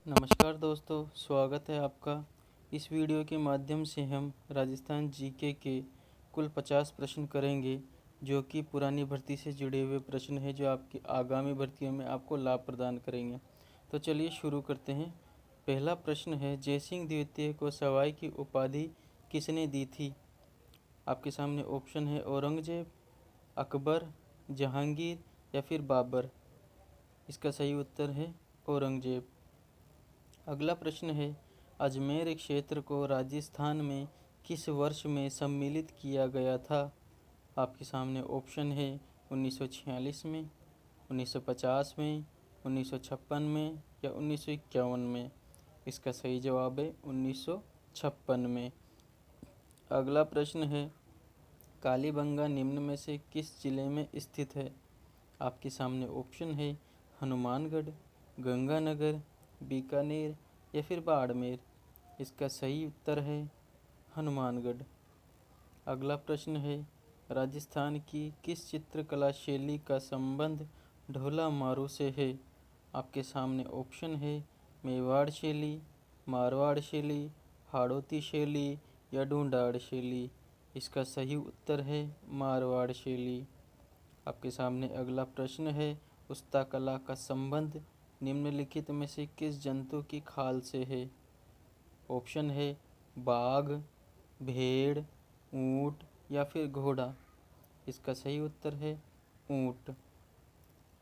नमस्कार दोस्तों, स्वागत है आपका। इस वीडियो के माध्यम से हम राजस्थान जीके के कुल 50 प्रश्न करेंगे, जो कि पुरानी भर्ती से जुड़े हुए प्रश्न हैं, जो आपकी आगामी भर्तियों में आपको लाभ प्रदान करेंगे। तो चलिए शुरू करते हैं। पहला प्रश्न है, जयसिंह द्वितीय को सवाई की उपाधि किसने दी थी? आपके सामने ऑप्शन है औरंगजेब, अकबर, जहांगीर या फिर बाबर। इसका सही उत्तर है औरंगजेब। अगला प्रश्न है, अजमेर क्षेत्र को राजस्थान में किस वर्ष में सम्मिलित किया गया था? आपके सामने ऑप्शन है 1946 में, 1950 में, 1956 में या 1951 में। इसका सही जवाब है 1956 में। अगला प्रश्न है, कालीबंगा निम्न में से किस जिले में स्थित है? आपके सामने ऑप्शन है हनुमानगढ़, गंगानगर, बीकानेर या फिर बाड़मेर। इसका सही उत्तर है हनुमानगढ़। अगला प्रश्न है, राजस्थान की किस चित्रकला शैली का संबंध ढोला मारू से है? आपके सामने ऑप्शन है मेवाड़ शैली, मारवाड़ शैली, हाड़ौती शैली या ढूंढाड़ शैली। इसका सही उत्तर है मारवाड़ शैली। आपके सामने अगला प्रश्न है, उस्ता कला का संबंध निम्नलिखित में से किस जंतु की खाल से है? ऑप्शन है बाघ, भेड़, ऊंट या फिर घोड़ा। इसका सही उत्तर है ऊंट।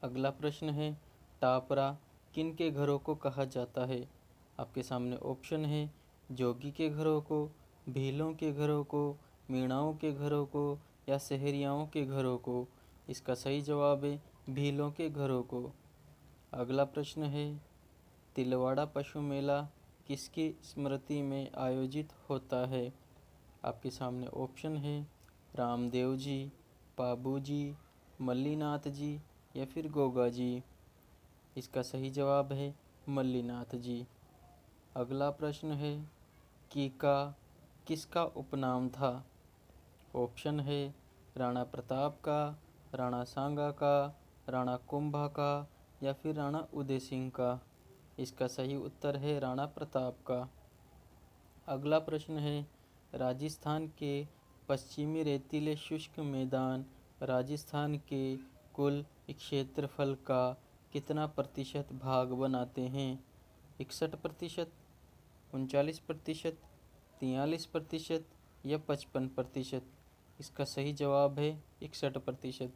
अगला प्रश्न है, टापरा किन के घरों को कहा जाता है? आपके सामने ऑप्शन है जोगी के घरों को, भीलों के घरों को, मीणाओं के घरों को या सहरियाओं के घरों को। इसका सही जवाब है भीलों के घरों को। अगला प्रश्न है, तिलवाड़ा पशु मेला किसकी स्मृति में आयोजित होता है? आपके सामने ऑप्शन है रामदेव जी, पाबू जी, मल्लीनाथ जी या फिर गोगा जी। इसका सही जवाब है मल्लीनाथ जी। अगला प्रश्न है, कीका किसका उपनाम था? ऑप्शन है राणा प्रताप का, राणा सांगा का, राणा कुंभा का या फिर राणा उदय सिंह का। इसका सही उत्तर है राणा प्रताप का। अगला प्रश्न है, राजस्थान के पश्चिमी रेतीले शुष्क मैदान राजस्थान के कुल क्षेत्रफल का कितना प्रतिशत भाग बनाते हैं? 61%, 39%, 43% या 55%। इसका सही जवाब है 61%।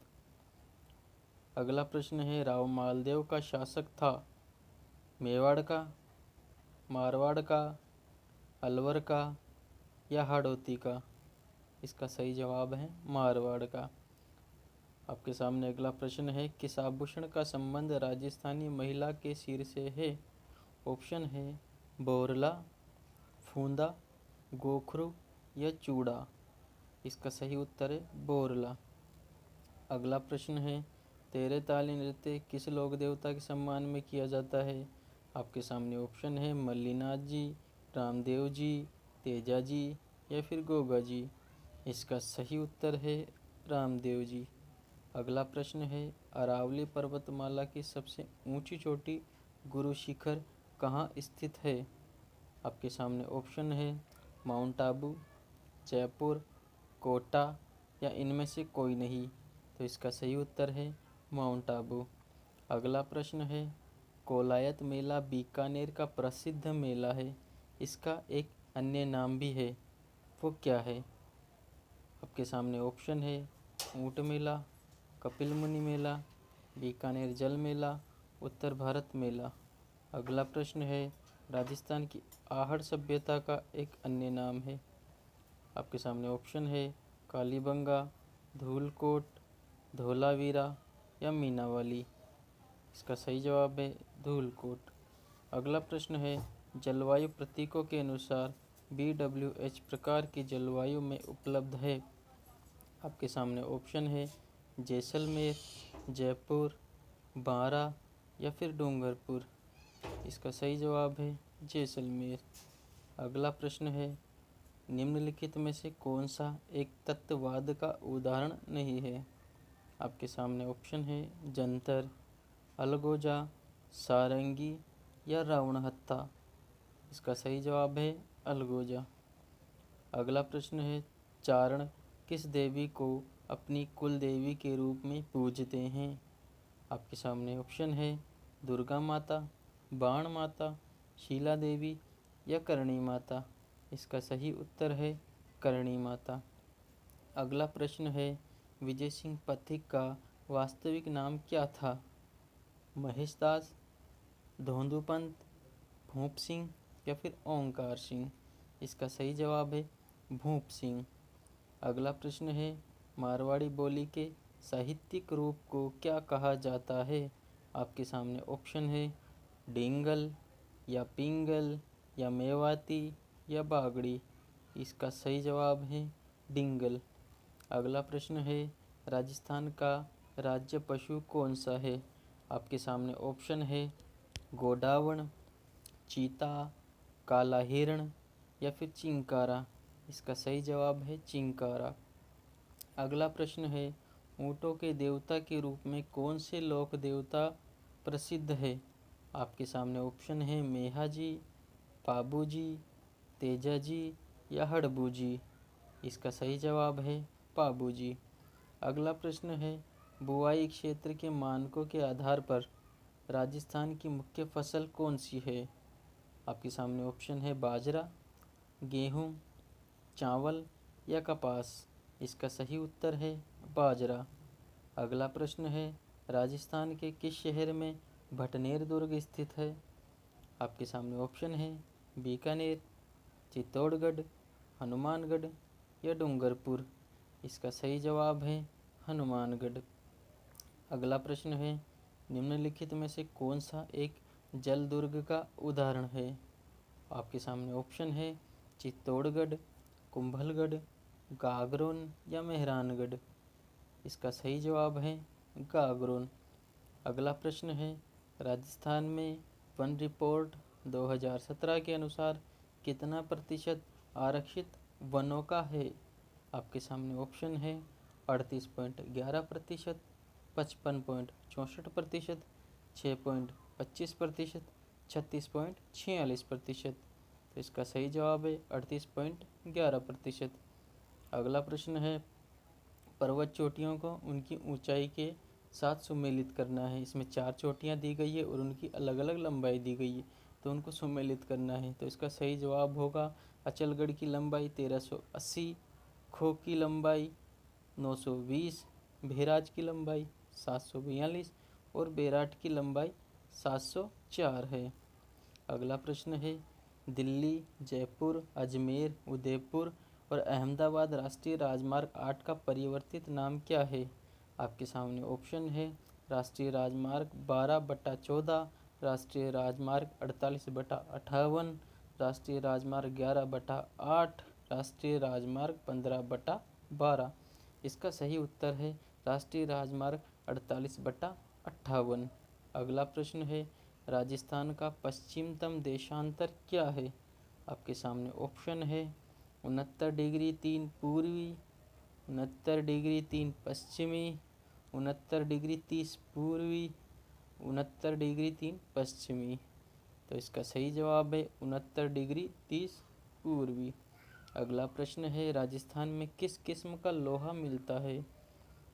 अगला प्रश्न है, राव मालदेव का शासक था मेवाड़ का, मारवाड़ का, अलवर का या हाड़ौती का। इसका सही जवाब है मारवाड़ का। आपके सामने अगला प्रश्न है, किस आभूषण का संबंध राजस्थानी महिला के सिर से है? ऑप्शन है बोरला, फूंदा, गोखरू या चूड़ा। इसका सही उत्तर है बोरला। अगला प्रश्न है, तेरे ताली नृत्य किस लोक देवता के सम्मान में किया जाता है? आपके सामने ऑप्शन है मल्लीनाथ जी, रामदेव जी, तेजा जी या फिर गोगा जी। इसका सही उत्तर है रामदेव जी। अगला प्रश्न है, अरावली पर्वतमाला की सबसे ऊंची चोटी गुरु शिखर कहाँ स्थित है? आपके सामने ऑप्शन है माउंट आबू, जयपुर, कोटा या इनमें से कोई नहीं। तो इसका सही उत्तर है माउंट आबू। अगला प्रश्न है, कोलायत मेला बीकानेर का प्रसिद्ध मेला है, इसका एक अन्य नाम भी है, वो क्या है? आपके सामने ऑप्शन है ऊंट मेला, कपिल मुनि मेला, बीकानेर जल मेला, उत्तर भारत मेला। अगला प्रश्न है, राजस्थान की आहड़ सभ्यता का एक अन्य नाम है। आपके सामने ऑप्शन है कालीबंगा, धूलकोट, धोलावीरा या मीनावाली। इसका सही जवाब है धूलकोट। अगला प्रश्न है, जलवायु प्रतीकों के अनुसार BWH प्रकार की जलवायु में उपलब्ध है। आपके सामने ऑप्शन है जैसलमेर, जयपुर, बारा या फिर डूंगरपुर। इसका सही जवाब है जैसलमेर। अगला प्रश्न है, निम्नलिखित में से कौन सा एक तत्ववाद का उदाहरण नहीं है? आपके सामने ऑप्शन है जंतर, अलगोजा, सारंगी या रावणहत्था? इसका सही जवाब है अलगोजा। अगला प्रश्न है, चारण किस देवी को अपनी कुल देवी के रूप में पूजते हैं? आपके सामने ऑप्शन है दुर्गा माता, बाण माता, शीला देवी या करणी माता। इसका सही उत्तर है करणी माता। अगला प्रश्न है, विजय सिंह पथिक का वास्तविक नाम क्या था? महेश दास, धोंदूपंत, भूप सिंह या फिर ओंकार सिंह। इसका सही जवाब है भूप सिंह। अगला प्रश्न है, मारवाड़ी बोली के साहित्यिक रूप को क्या कहा जाता है? आपके सामने ऑप्शन है डिंगल या पिंगल या मेवाती या बागड़ी। इसका सही जवाब है डिंगल। अगला प्रश्न है, राजस्थान का राज्य पशु कौन सा है? आपके सामने ऑप्शन है गोडावण, चीता, काला हिरण या फिर चिंकारा। इसका सही जवाब है चिंकारा। अगला प्रश्न है, ऊँटों के देवता के रूप में कौन से लोक देवता प्रसिद्ध है? आपके सामने ऑप्शन है मेहाजी, पाबूजी, तेजाजी या हड़बूजी। इसका सही जवाब है पाबूजी। अगला प्रश्न है, बुआई क्षेत्र के मानकों के आधार पर राजस्थान की मुख्य फसल कौन सी है? आपके सामने ऑप्शन है बाजरा, गेहूँ, चावल या कपास। इसका सही उत्तर है बाजरा। अगला प्रश्न है, राजस्थान के किस शहर में भटनेर दुर्ग स्थित है? आपके सामने ऑप्शन है बीकानेर, चित्तौड़गढ़, हनुमानगढ़ या डूंगरपुर। इसका सही जवाब है हनुमानगढ़। अगला प्रश्न है, निम्नलिखित में से कौन सा एक जल दुर्ग का उदाहरण है? आपके सामने ऑप्शन है चित्तौड़गढ़, कुंभलगढ़, गागरोन या मेहरानगढ़। इसका सही जवाब है गागरोन। अगला प्रश्न है, राजस्थान में वन रिपोर्ट 2017 के अनुसार कितना प्रतिशत आरक्षित वनों का है? आपके सामने ऑप्शन है 38.11%, 55.64%, 6.25%, 36.46%। तो इसका सही जवाब है 38.11%। अगला प्रश्न है, पर्वत चोटियों को उनकी ऊंचाई के साथ सुमेलित करना है। इसमें 4 चोटियां दी गई है और उनकी अलग अलग लंबाई दी गई है, तो उनको सुमेलित करना है। तो इसका सही जवाब होगा अचलगढ़ की लंबाई 1380, खो की लंबाई 920, भेराज की लंबाई 742 और बेराट की लंबाई 704 है। अगला प्रश्न है, दिल्ली, जयपुर, अजमेर, उदयपुर और अहमदाबाद राष्ट्रीय राजमार्ग 8 का परिवर्तित नाम क्या है? आपके सामने ऑप्शन है राष्ट्रीय राजमार्ग 12/14, राष्ट्रीय राजमार्ग 48/58, राष्ट्रीय राजमार्ग 11/8, राष्ट्रीय राजमार्ग 15/12। इसका सही उत्तर है राष्ट्रीय राजमार्ग 48/58। अगला प्रश्न है, राजस्थान का पश्चिमतम देशांतर क्या है? आपके सामने ऑप्शन है 69 डिग्री 3 पूर्वी, 69 डिग्री 3 पश्चिमी, 69 डिग्री 30 पूर्वी, 69 डिग्री 3 पश्चिमी। तो इसका सही जवाब है 69 डिग्री 30 पूर्वी। अगला प्रश्न है, राजस्थान में किस किस्म का लोहा मिलता है?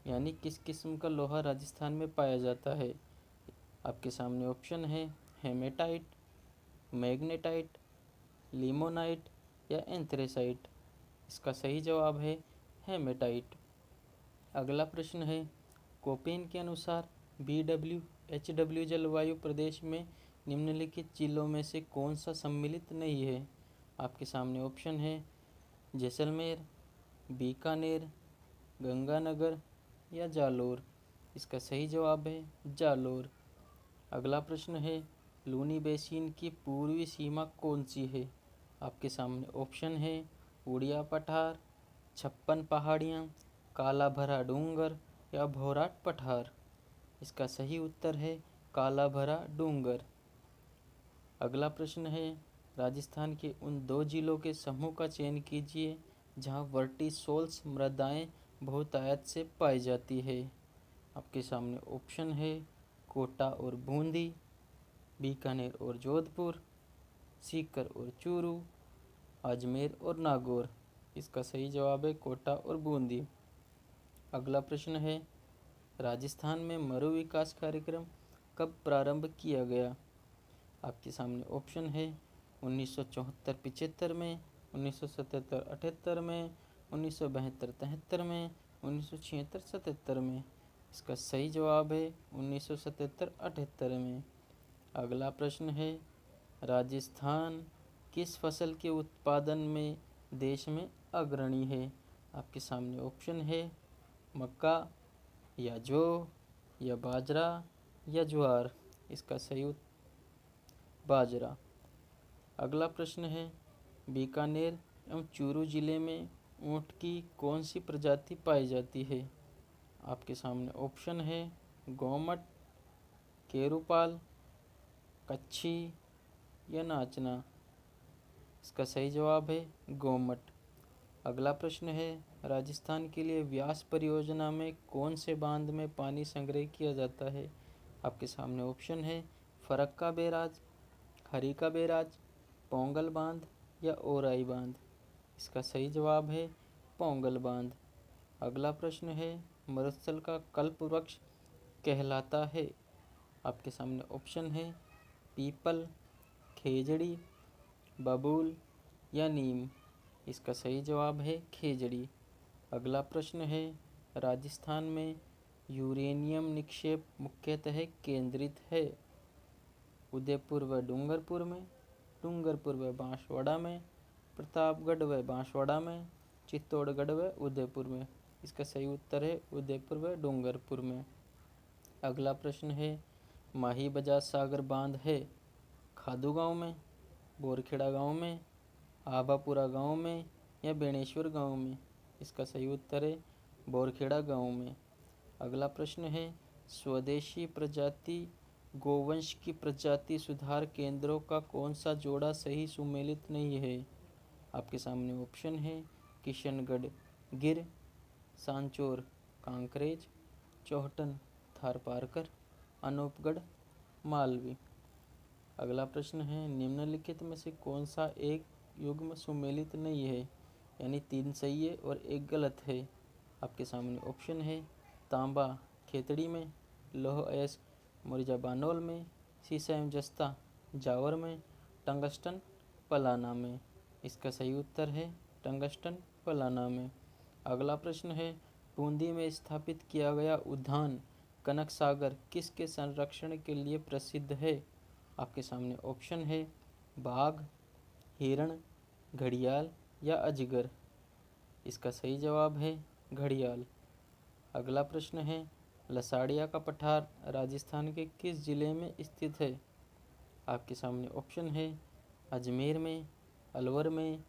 यानी किस किस्म का लोहा राजस्थान में पाया जाता है? आपके सामने ऑप्शन है हेमेटाइट, मैग्नेटाइट, लिमोनाइट या एंथ्रेसाइट। इसका सही जवाब है हेमेटाइट। अगला प्रश्न है, कोपेन के अनुसार BWHW जलवायु प्रदेश में निम्नलिखित जिलों में से कौन सा सम्मिलित नहीं है? आपके सामने ऑप्शन है जैसलमेर, बीकानेर, गंगानगर या जालोर। इसका सही जवाब है जालोर। अगला प्रश्न है, लूनी बेसिन की पूर्वी सीमा कौन सी है? आपके सामने ऑप्शन है उड़िया पठार, 56 पहाड़ियाँ, काला भरा डूंगर या भोराट पठार। इसका सही उत्तर है काला भरा डूंगर। अगला प्रश्न है, राजस्थान के उन 2 जिलों के समूह का चयन कीजिए जहां वर्टिसोल्स मृदाएं बहुतायत से पाई जाती है। आपके सामने ऑप्शन है कोटा और बूंदी, बीकानेर और जोधपुर, सीकर और चूरू, अजमेर और नागौर। इसका सही जवाब है कोटा और बूंदी। अगला प्रश्न है, राजस्थान में मरु विकास कार्यक्रम कब प्रारंभ किया गया? आपके सामने ऑप्शन है 1974-75 में, 1977-78 में, 1972-73 में, 1976-77 में। इसका सही जवाब है 1977-78 में। अगला प्रश्न है, राजस्थान किस फसल के उत्पादन में देश में अग्रणी है? आपके सामने ऑप्शन है मक्का या जौ या बाजरा या ज्वार। इसका सही बाजरा। अगला प्रश्न है, बीकानेर एवं चूरू जिले में ऊँट की कौन सी प्रजाति पाई जाती है? आपके सामने ऑप्शन है गोमट, केरूपाल, कच्छी या नाचना। इसका सही जवाब है गोमट। अगला प्रश्न है, राजस्थान के लिए व्यास परियोजना में कौन से बांध में पानी संग्रह किया जाता है? आपके सामने ऑप्शन है फरक्का बैराज, हरिका बैराज, पोंगल बांध या ओराई बांध। इसका सही जवाब है पोंगल बांध। अगला प्रश्न है, मरुस्थल का कल्प वृक्ष कहलाता है? आपके सामने ऑप्शन है पीपल, खेजड़ी, बबूल या नीम। इसका सही जवाब है खेजड़ी। अगला प्रश्न है, राजस्थान में यूरेनियम निक्षेप मुख्यतः केंद्रित है? उदयपुर व डूंगरपुर में, डूंगरपुर व बांसवाड़ा में, प्रतापगढ़ व बांसवाड़ा में, चित्तौड़गढ़ व उदयपुर में। इसका सही उत्तर है उदयपुर व डूंगरपुर में। अगला प्रश्न है, माही बजाज सागर बांध है खादू गांव में, बोरखेड़ा गांव में, आबापुरा गांव में या बेणेश्वर गांव में। इसका सही उत्तर है बोरखेड़ा गांव में। अगला प्रश्न है, स्वदेशी प्रजाति गोवंश की प्रजाति सुधार केंद्रों का कौन सा जोड़ा सही सुमेलित नहीं है? आपके सामने ऑप्शन है किशनगढ़ गिर, सांचौर कांकरेज, चौहटन थारपारकर, अनूपगढ़ मालवी। अगला प्रश्न है, निम्नलिखित में से कौन सा एक युग्म सुमेलित नहीं है? यानी 3 सही है और 1 गलत है। आपके सामने ऑप्शन है तांबा खेतड़ी में, लौह अयस्क मुरजा बानोल में, सीसा एवं जस्ता जावर में, टंगस्टन पलाना में। इसका सही उत्तर है टंगस्टन पलाना में। अगला प्रश्न है, बूंदी में स्थापित किया गया उद्यान कनक सागर किसके संरक्षण के लिए प्रसिद्ध है? आपके सामने ऑप्शन है बाघ, हिरण, घड़ियाल या अजगर। इसका सही जवाब है घड़ियाल। अगला प्रश्न है, लसाड़िया का पठार राजस्थान के किस जिले में स्थित है? आपके सामने ऑप्शन है अजमेर में, अलवर में,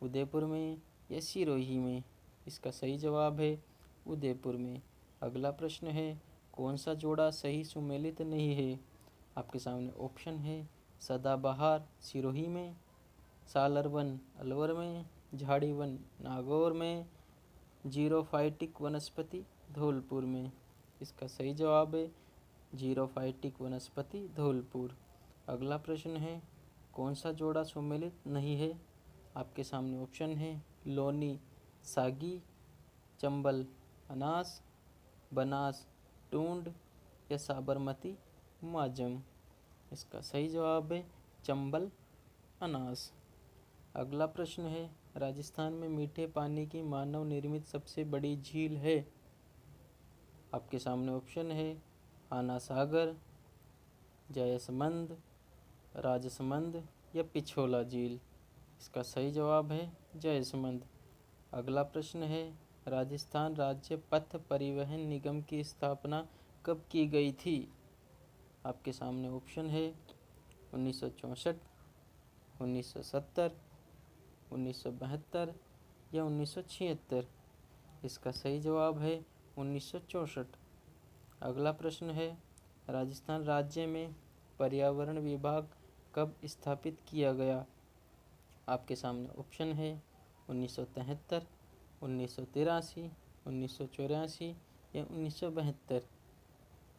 उदयपुर में या सिरोही में। इसका सही जवाब है उदयपुर में। अगला प्रश्न है, कौन सा जोड़ा सही सुमेलित नहीं है? आपके सामने ऑप्शन है सदाबहार सिरोही में, सालरवन अलवर में, झाड़ीवन नागौर में, जीरोफाइटिक वनस्पति धौलपुर में। इसका सही जवाब है जीरोफाइटिक वनस्पति धौलपुर। अगला प्रश्न है, कौन सा जोड़ा सुमेलित नहीं है? आपके सामने ऑप्शन है लोनी सागी, चंबल अनास, बनास टूंड या साबरमती माजम। इसका सही जवाब है चंबल अनास। अगला प्रश्न है, राजस्थान में मीठे पानी की मानव निर्मित सबसे बड़ी झील है? आपके सामने ऑप्शन है आना सागर, जयसमंद, राजसमंद या पिछोला झील। इसका सही जवाब है जयसमंद। अगला प्रश्न है, राजस्थान राज्य पथ परिवहन निगम की स्थापना कब की गई थी? आपके सामने ऑप्शन है 1964, 1970, 1972 या 1976। इसका सही जवाब है 1964। अगला प्रश्न है, राजस्थान राज्य में पर्यावरण विभाग कब स्थापित किया गया? आपके सामने ऑप्शन है 1973, 1983, 1984 या 1972।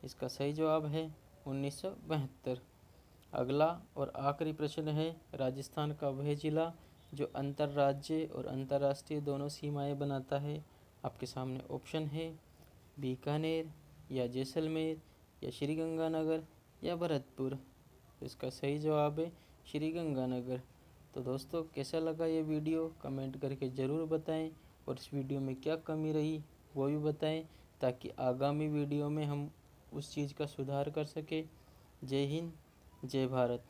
इसका सही जवाब है 1972। अगला और आखिरी प्रश्न है, राजस्थान का वह जिला जो अंतर्राज्यीय और अंतर्राष्ट्रीय दोनों सीमाएं बनाता है। आपके सामने ऑप्शन है बीकानेर या जैसलमेर या श्रीगंगानगर या भरतपुर। तो इसका सही जवाब है श्रीगंगानगर। तो दोस्तों, कैसा लगा ये वीडियो कमेंट करके ज़रूर बताएं और इस वीडियो में क्या कमी रही वो भी बताएं, ताकि आगामी वीडियो में हम उस चीज़ का सुधार कर सकें। जय हिंद, जय भारत।